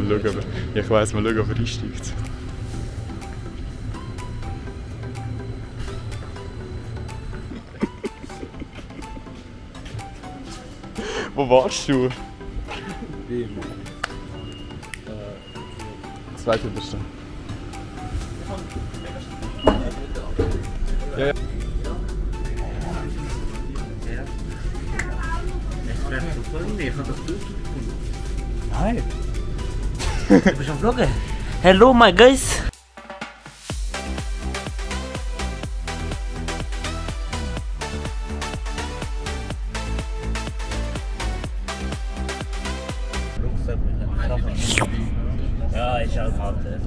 Mal schauen, ich weiss, mal schauen, ob er einsteigt. Wo warst du? Zweithinterste. Ja, ja. Nein. Du bist am Vloggen? Hello my guys! Ja, ich auch gerade.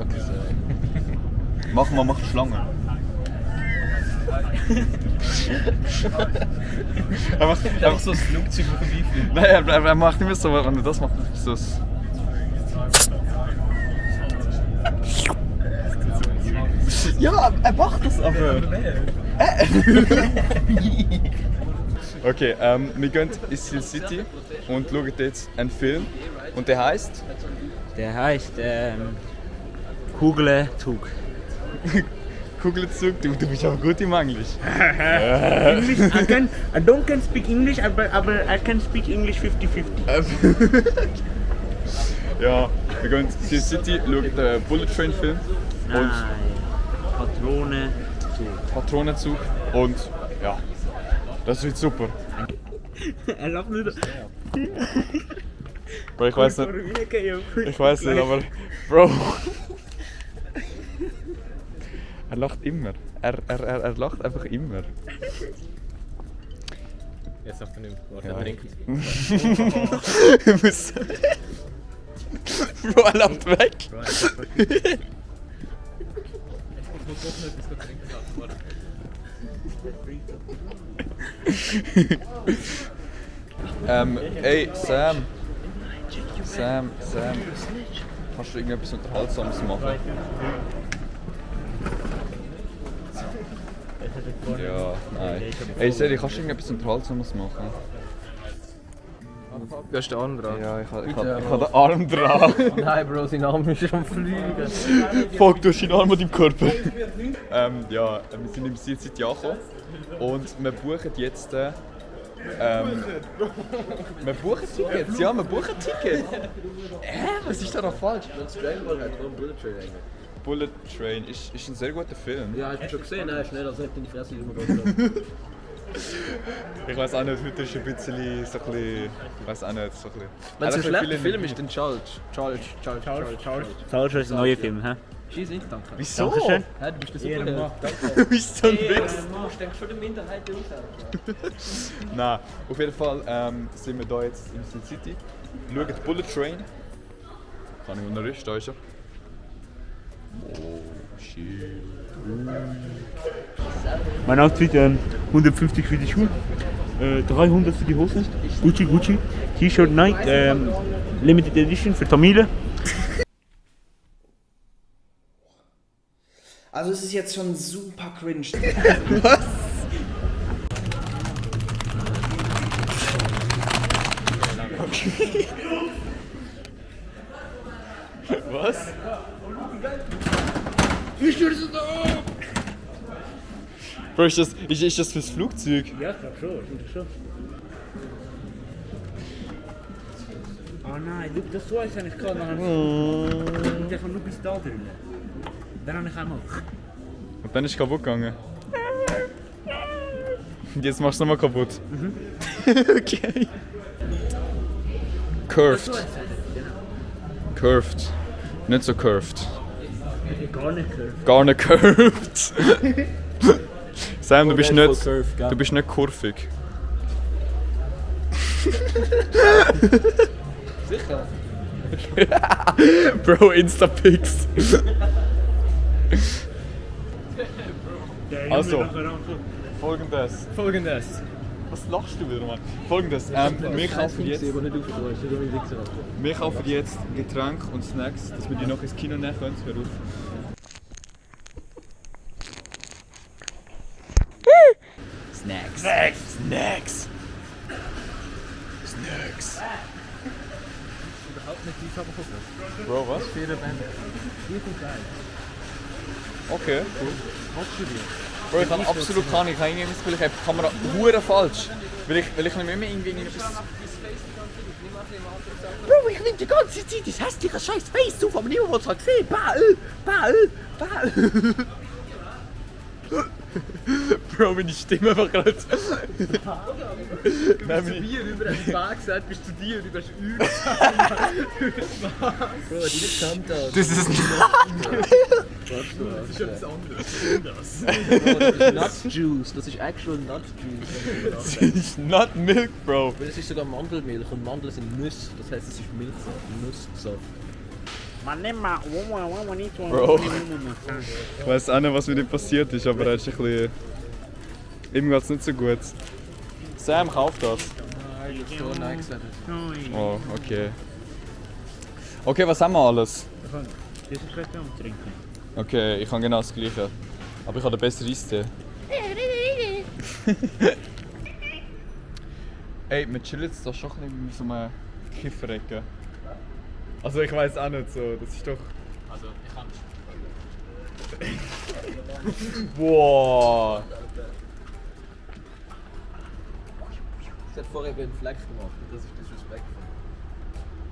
Mach Schlange. Einfach so ein Flugzeug, das vorbeifliegt. Nein, er macht nicht mehr so, wenn er das macht, so ein... Ja, er macht das aber. Okay, wir gehen in Steel City und schauen jetzt einen Film. Und der heisst? Der heißt Kugelzug. Kugelzug, du bist auch gut im Englisch. English, I don't can speak English, but I can speak English 50-50. Ja, wir gehen in Steel City, schauen den Bullet Train Film. Und Patronenzug. Und ja, das wird super. Er lacht nicht. Bro, ich weiß nicht. Ich weiß nicht, aber. Bro. Er lacht immer. Er lacht einfach immer. Jetzt sagt er nicht mehr. Warte, Ja. trinken. Ich muss. Bro, er lacht weg. Ich muss doch noch etwas trinken. Warte. Ey, Sam. Kannst du irgendetwas Unterhaltsames machen? Ja, nein. Ey, Seri, kannst du irgendetwas Unterhaltsames machen? Du hast den Arm dran. Ja, ich habe den Arm dran. Nein, Bro, sein Arm ist am Fliegen. Fuck, du hast deinen Arm an deinem Körper. Ja, wir sind im Steel City angekommen und wir buchen jetzt... wir buchen Tickets, ja, wir buchen Tickets. Was ist da noch falsch? Bullet Train ist ein sehr guter Film. Ja, hast du schon gesehen? Nein, schneller, als nicht in die Fresse, wie Ich weiß auch nicht, heute ist ein bisschen so ein bisschen... Ich weiß auch nicht, so ein bisschen... Wenn es ein schlechter viele- Film ist, dann Charles. Charles ist ein neuer Film, hä? Scheiß nicht, danke. Wieso? Dankeschön. Hä, du bist der Superheld. Du bist so ein Wichs. Ich denke schon, die Minderheit aus. Nein, auf jeden Fall sind wir hier jetzt in Steel City. Schauen Bullet Train. Kann ich, wo er ist? Da ist er. Oh, shit. Mein Outfit 150 für die Schuhe, 300 für die Hosen, Gucci, T-Shirt Nike, Limited Edition für Tamile. Also es ist jetzt schon super cringe. Was? Bro, ist das fürs Flugzeug? Ja, ich glaube schon. Oh nein, das so ist eigentlich gerade nachher. Der kann nur bis da drüben. Dann habe ich einmal. Und dann ist es kaputt gegangen. Und jetzt machst du es nochmal kaputt. Okay. Curved. Curved. Nicht so curved. Gar nicht gehört. Gar nicht curved. Sam, du bist Curve, nicht kurvig. Sicher? Bro, Instapics. Also, folgendes. Was lachst du wieder, Mann? Folgendes, wir kaufen jetzt Getränke und Snacks, dass wir die noch ins Kino nehmen können. Hör auf. Snacks. Alternativ aber gucken. Bro, was? Für eine Band. Die kommt geil. Okay, cool. Was du dir? Bro, ich habe absolut keine Ahnung. Ich habe irgendwie das Gefühl, ich habe die Kamera hure falsch. Weil ich nicht mehr irgendwie etwas... Bro, ich nehme die ganze Zeit das hässliche scheiß Face auf, aber niemand hat es gesehen. Bäh. Bro, meine Stimme einfach gerade... Bier über den Berg gesagt, bist du dir und du bist übel. Bro, die nicht gekannt hat. Das ist... Das ist etwas anderes. Bro, das ist Nut Juice. Das ist actual Nut Juice. Das ist not milk, Bro. Weil es ist sogar Mandelmilch und Mandeln sind Nüsse. Das heisst, es ist Milchsaft. Nusssaft. Bro. Ich weiß auch nicht, was mit ihm passiert ist, aber er ist ein bisschen... Ihm geht es nicht so gut. Sam, kauf das. So, nein gesagt. Oh, okay. Okay, was haben wir alles? Das ist gleich am Trinken. Okay, ich habe genau das gleiche. Aber ich habe den besseren Eistee. Ey, wir chillen jetzt da schon ein bisschen in so einem Kifferecke. Also ich weiß auch nicht so, das ist doch... Also, ich kann Wow! Sie hat vorher einen Fleck gemacht und das ist disrespectful.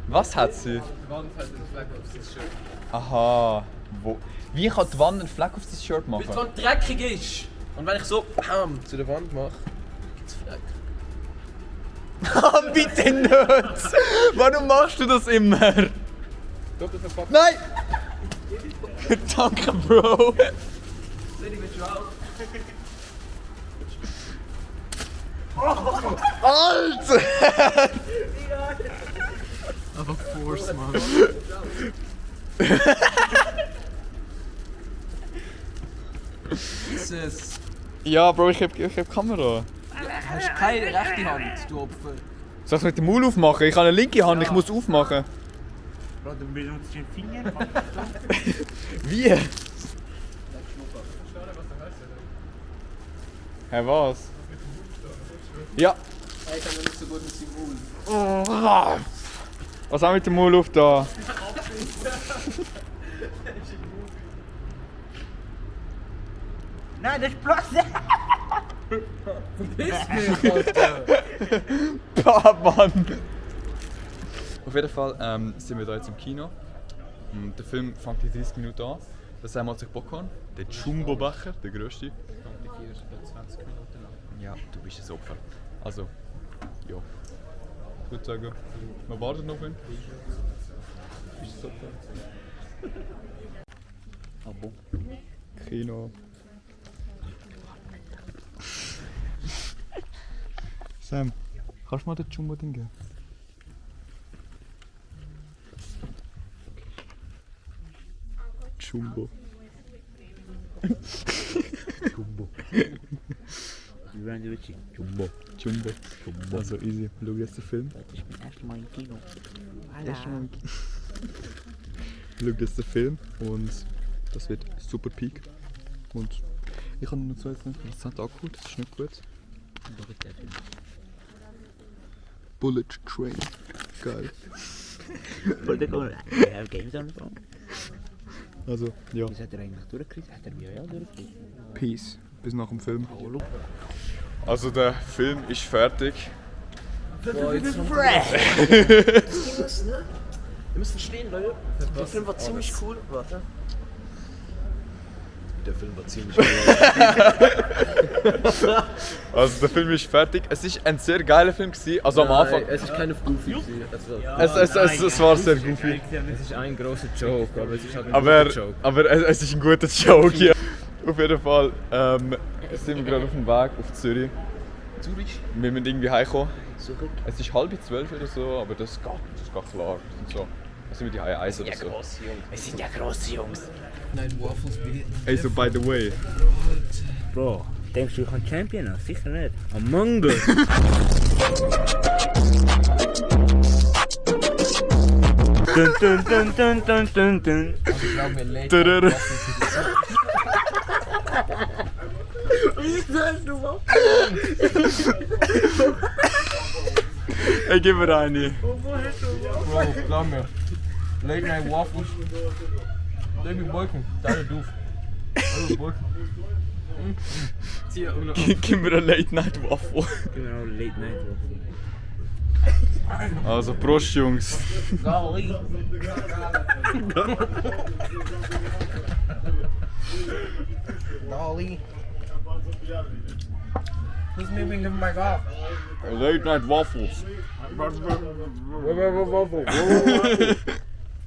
Was hat sie? Die Wand hat einen Fleck auf sein Shirt. Aha. Wo? Wie kann die Wand einen Fleck auf sein Shirt Weil die machen? Wand dreckig ist. Und wenn ich so bam zu der Wand mache, gibt es Fleck. Ah, bitte nicht! Warum machst du das immer? Doppelverpackt. Nein! Danke, Bro! Alter! Aber Force, Mann. Jesus. Ja, Bro, ich hab Kamera. Du hast keine rechte Hand, du Opfer. Soll ich mit dem Maul aufmachen? Ich habe eine linke Hand, ich muss aufmachen. Bro, du benutzt den Finger. Wie? Hä, was? Ja. Ich kann nicht so gut mit seinem Maul. Was haben wir mit dem Maul auf da? Nein, das ist bloß. Mann! Auf jeden Fall sind wir da jetzt im Kino. Der Film fängt in 30 Minuten an. Das haben wir sich Bock an. Der Jumbo-Becher, der grösste. Die 20 Minuten lang. Ja, du bist ein Opfer. Also, ja. Ich würde sagen, wir warten noch ein. Du bist ein Opfer. Abo. Kino. Sam, kannst du mal den Jumbo-Ding geben? Jumbo. Jumbo. Wie werden die witzig? Jumbo. Jumbo. Jumbo. Also easy. Schau jetzt den Film. Ich bin erst mal im Kino. Schau jetzt den Film und das wird super peak. Und ich habe nur 2 nicht. Das hat auch gut, das ist nicht gut. Bullet Train. Geil. Wir haben Games on the phone. Also, ja. Wie hat er eigentlich durchgekriegt? Hat er mir ja durchgekriegt? Peace. Bis nach dem Film. Also der Film ist fertig. Boah, jetzt noch Ihr müsst verstehen, Leute. Der Film war ziemlich cool. Warte. Der Film war ziemlich cool. Also der Film ist fertig. Es ist ein sehr geiler Film gewesen. Also am Anfang. Es ist keine Goofy. Es war sehr goofy. Es ist ein großer Joke, aber es ist halt ein Aber, guter Joke. aber es ist ein guter Joke. Ja. Auf jeden Fall sind wir gerade auf dem Weg auf Zürich. Zürich? Wir müssen irgendwie heimkommen. Zurück. Es ist 11:30 oder so, aber das geht klar. Und so. Also sind wir die Eis oder so. Wir sind ja grosse Jungs. Nein, Waffles bitte. Ey, so by the way. Bro, denkst du, ich kann Champion? Sicher nicht. Among Us. Dun, dun, dun, dun, dun, dun, dun. Also ich glaube mir leid. Tuduru. Ich gebe mir eine. Bro, glaub mir. Late Night Waffles. Irgendwie Wolken. Deine Doof. Also Wolken. Gib mir eine Late Night Waffle. Genau, Late Night. Also Prost, Jungs. Golly. Golly. Who's moving him back off? Late Night Waffles. Waffle.